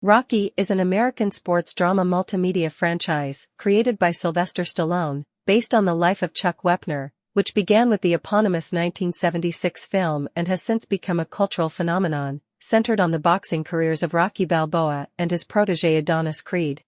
Rocky is an American sports drama multimedia franchise created by Sylvester Stallone, based on the life of Chuck Wepner, which began with the eponymous 1976 film and has since become a cultural phenomenon, centered on the boxing careers of Rocky Balboa and his protege Adonis Creed.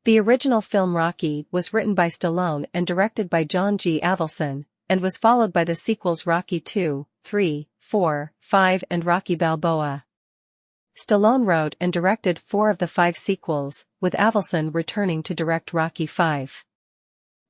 The original film Rocky was written by Stallone and directed by John G. Avildsen, and was followed by the sequels Rocky II, III, IV, V and Rocky Balboa. Stallone wrote and directed 4 of the 5 sequels, with Avildsen returning to direct Rocky V.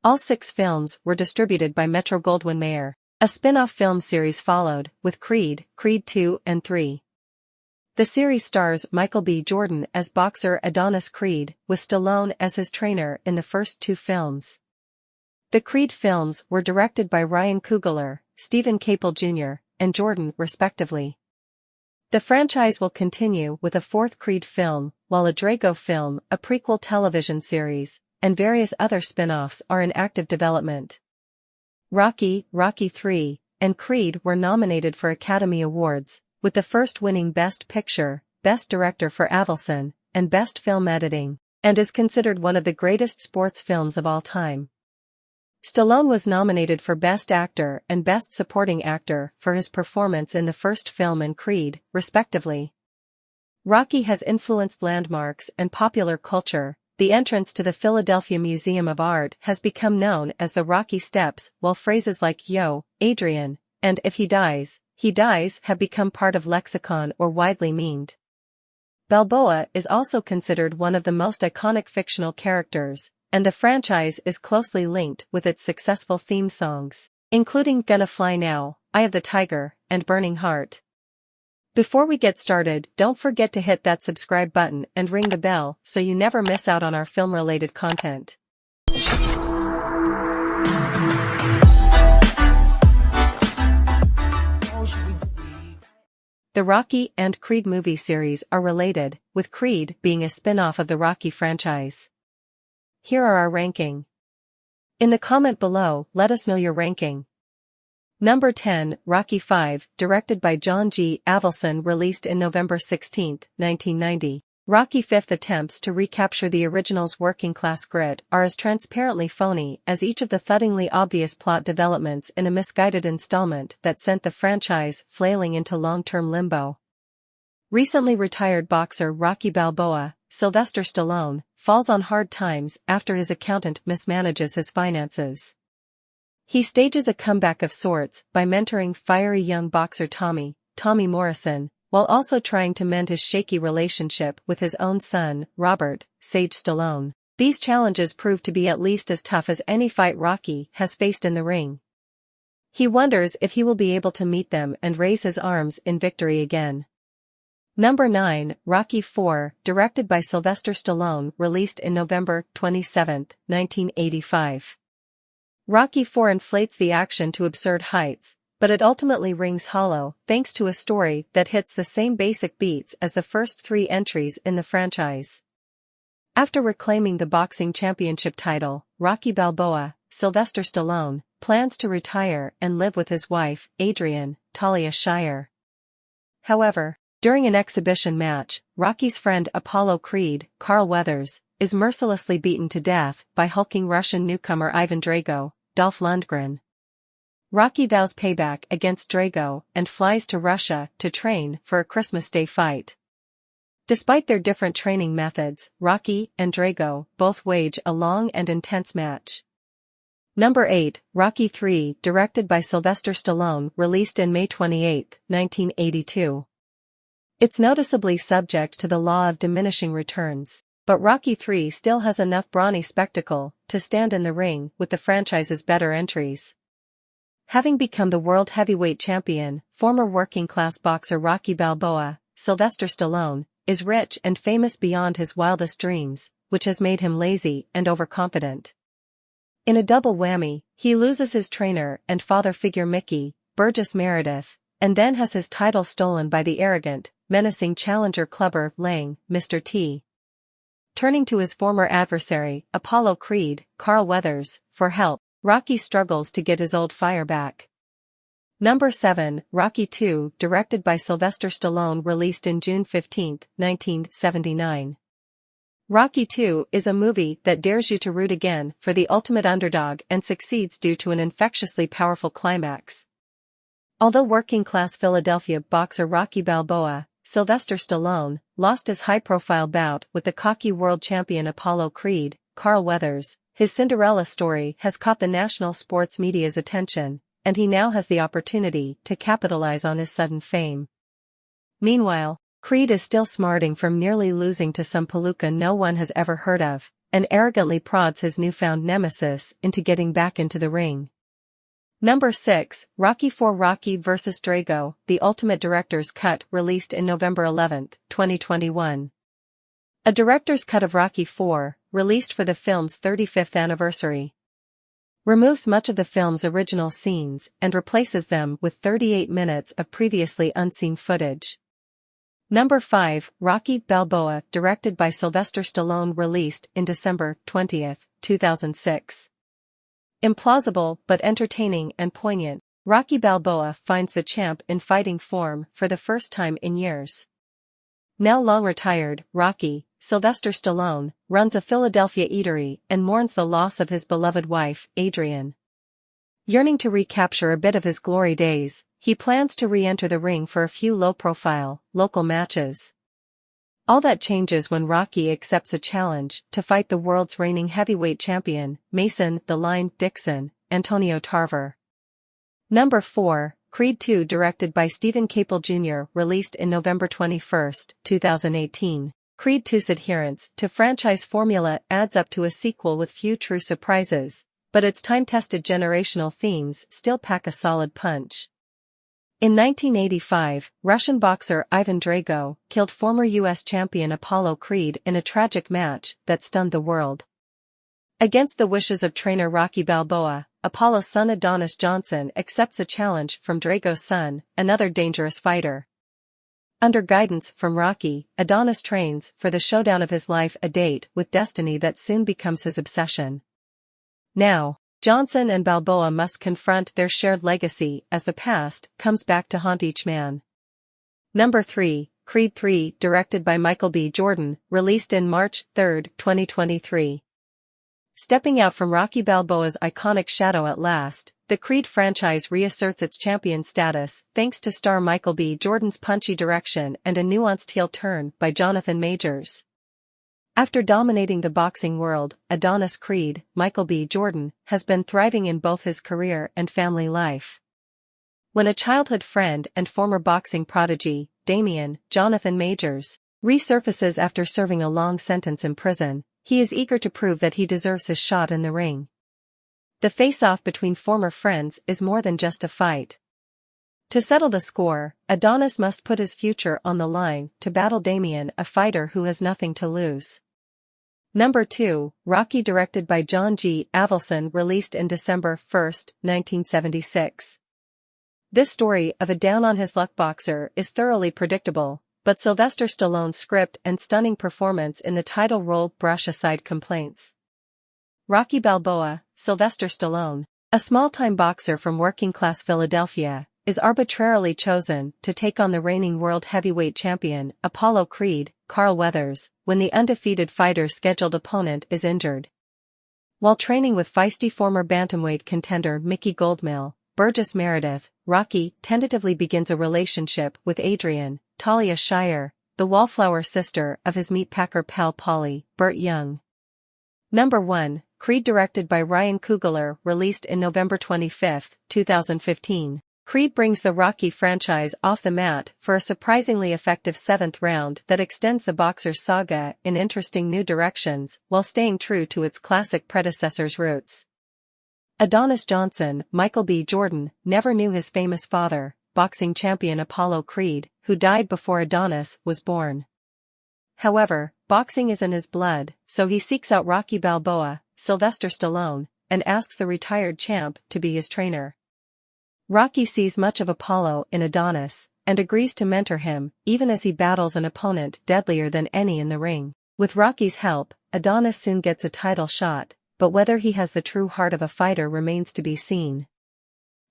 All 6 films were distributed by Metro-Goldwyn-Mayer. A spin-off film series followed, with Creed, Creed II and III. The series stars Michael B. Jordan as boxer Adonis Creed, with Stallone as his trainer in the first 2 films. The Creed films were directed by Ryan Coogler, Stephen Capel Jr., and Jordan respectively. The franchise will continue with a 4th Creed film, while a Drago film, a prequel television series, and various other spin-offs are in active development. Rocky, Rocky III, and Creed were nominated for Academy Awards, with the first winning Best Picture, Best Director for Avildsen, and Best Film Editing, and is considered one of the greatest sports films of all time. Stallone was nominated for Best Actor and Best Supporting Actor for his performance in the first film and Creed, respectively. Rocky has influenced landmarks and popular culture. The entrance to the Philadelphia Museum of Art has become known as the Rocky Steps, while phrases like "Yo, Adrian," and "If he dies, have become part of lexicon or widely memed. Balboa is also considered one of the most iconic fictional characters, and the franchise is closely linked with its successful theme songs, including Gonna Fly Now, Eye of the Tiger, and Burning Heart. Before we get started, don't forget to hit that subscribe button and ring the bell so you never miss out on our film-related content. The Rocky and Creed movie series are related, with Creed being a spin-off of the Rocky franchise. Here are our ranking. In the comment below, let us know your ranking. Number 10, Rocky V, directed by John G. Avildsen, released in November 16, 1990. Rocky V's attempts to recapture the original's working-class grit are as transparently phony as each of the thuddingly obvious plot developments in a misguided installment that sent the franchise flailing into long-term limbo. Recently retired boxer Rocky Balboa, Sylvester Stallone, falls on hard times after his accountant mismanages his finances. He stages a comeback of sorts by mentoring fiery young boxer Tommy Morrison, while also trying to mend his shaky relationship with his own son, Robert Sage Stallone. These challenges prove to be at least as tough as any fight Rocky has faced in the ring. He wonders if he will be able to meet them and raise his arms in victory again. Number 9, Rocky IV, directed by Sylvester Stallone, released in November 27, 1985. Rocky IV inflates the action to absurd heights, but it ultimately rings hollow thanks to a story that hits the same basic beats as the first 3 entries in the franchise. After reclaiming the boxing championship title, Rocky Balboa, Sylvester Stallone, plans to retire and live with his wife, Adrian, Talia Shire. However, during an exhibition match, Rocky's friend Apollo Creed, Carl Weathers, is mercilessly beaten to death by hulking Russian newcomer Ivan Drago, Dolph Lundgren. Rocky vows payback against Drago and flies to Russia to train for a Christmas Day fight. Despite their different training methods, Rocky and Drago both wage a long and intense match. Number 8, Rocky III, directed by Sylvester Stallone, released in May 28, 1982. It's noticeably subject to the law of diminishing returns, but Rocky III still has enough brawny spectacle to stand in the ring with the franchise's better entries. Having become the world heavyweight champion, former working-class boxer Rocky Balboa, Sylvester Stallone, is rich and famous beyond his wildest dreams, which has made him lazy and overconfident. In a double whammy, he loses his trainer and father figure Mickey, Burgess Meredith, and then has his title stolen by the arrogant, menacing challenger Clubber Lang, Mr. T. Turning to his former adversary, Apollo Creed, Carl Weathers, for help, Rocky struggles to get his old fire back. Number 7, Rocky II, directed by Sylvester Stallone, released in June 15, 1979. Rocky II is a movie that dares you to root again for the ultimate underdog and succeeds due to an infectiously powerful climax. Although working-class Philadelphia boxer Rocky Balboa, Sylvester Stallone, lost his high-profile bout with the cocky world champion Apollo Creed, Carl Weathers, his Cinderella story has caught the national sports media's attention, and he now has the opportunity to capitalize on his sudden fame. Meanwhile, Creed is still smarting from nearly losing to some palooka no one has ever heard of, and arrogantly prods his newfound nemesis into getting back into the ring. Number 6, Rocky IV, Rocky vs. Drago, the Ultimate Director's Cut, released in November 11, 2021. A director's cut of Rocky IV, released for the film's 35th anniversary, removes much of the film's original scenes and replaces them with 38 minutes of previously unseen footage. Number 5, Rocky Balboa, directed by Sylvester Stallone, released in December 20, 2006. Implausible but entertaining and poignant, Rocky Balboa finds the champ in fighting form for the first time in years. Now long retired, Rocky, Sylvester Stallone, runs a Philadelphia eatery and mourns the loss of his beloved wife, Adrian. Yearning to recapture a bit of his glory days, he plans to re-enter the ring for a few low-profile, local matches. All that changes when Rocky accepts a challenge to fight the world's reigning heavyweight champion, Mason "The Line" Dixon, Antonio Tarver. Number 4, Creed II, directed by Stephen Caple Jr., released in November 21, 2018. Creed II's adherence to franchise formula adds up to a sequel with few true surprises, but its time-tested generational themes still pack a solid punch. In 1985, Russian boxer Ivan Drago killed former U.S. champion Apollo Creed in a tragic match that stunned the world. Against the wishes of trainer Rocky Balboa, Apollo's son Adonis Johnson accepts a challenge from Drago's son, another dangerous fighter. Under guidance from Rocky, Adonis trains for the showdown of his life, a date with destiny that soon becomes his obsession. Now, Johnson and Balboa must confront their shared legacy as the past comes back to haunt each man. Number 3, Creed III, directed by Michael B. Jordan, released in March 3, 2023. Stepping out from Rocky Balboa's iconic shadow at last, the Creed franchise reasserts its champion status thanks to star Michael B. Jordan's punchy direction and a nuanced heel turn by Jonathan Majors. After dominating the boxing world, Adonis Creed, Michael B. Jordan, has been thriving in both his career and family life. When a childhood friend and former boxing prodigy, Damian Jonathan Majors, resurfaces after serving a long sentence in prison, he is eager to prove that he deserves his shot in the ring. The face-off between former friends is more than just a fight. To settle the score, Adonis must put his future on the line to battle Damian, a fighter who has nothing to lose. Number 2, Rocky, directed by John G. Avildsen, released in December 1, 1976. This story of a down-on-his-luck boxer is thoroughly predictable, but Sylvester Stallone's script and stunning performance in the title role brush aside complaints. Rocky Balboa, Sylvester Stallone, a small-time boxer from working-class Philadelphia, is arbitrarily chosen to take on the reigning world heavyweight champion, Apollo Creed, Carl Weathers, when the undefeated fighter's scheduled opponent is injured. While training with feisty former bantamweight contender Mickey Goldmill, Burgess Meredith, Rocky tentatively begins a relationship with Adrian, Talia Shire, the wallflower sister of his meatpacker pal Paulie, Burt Young. Number 1, Creed, directed by Ryan Coogler, released in November 25, 2015. Creed brings the Rocky franchise off the mat for a surprisingly effective 7th round that extends the boxer's saga in interesting new directions while staying true to its classic predecessor's roots. Adonis Johnson, Michael B. Jordan, never knew his famous father, boxing champion Apollo Creed, who died before Adonis was born. However, boxing is in his blood, so he seeks out Rocky Balboa, Sylvester Stallone, and asks the retired champ to be his trainer. Rocky sees much of Apollo in Adonis, and agrees to mentor him, even as he battles an opponent deadlier than any in the ring. With Rocky's help, Adonis soon gets a title shot, but whether he has the true heart of a fighter remains to be seen.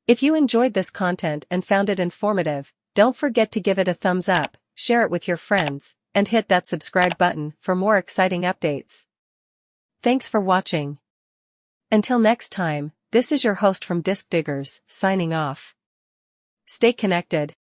If you enjoyed this content and found it informative, don't forget to give it a thumbs up, share it with your friends, and hit that subscribe button for more exciting updates. Thanks for watching. Until next time, this is your host from Disc Diggers, signing off. Stay connected.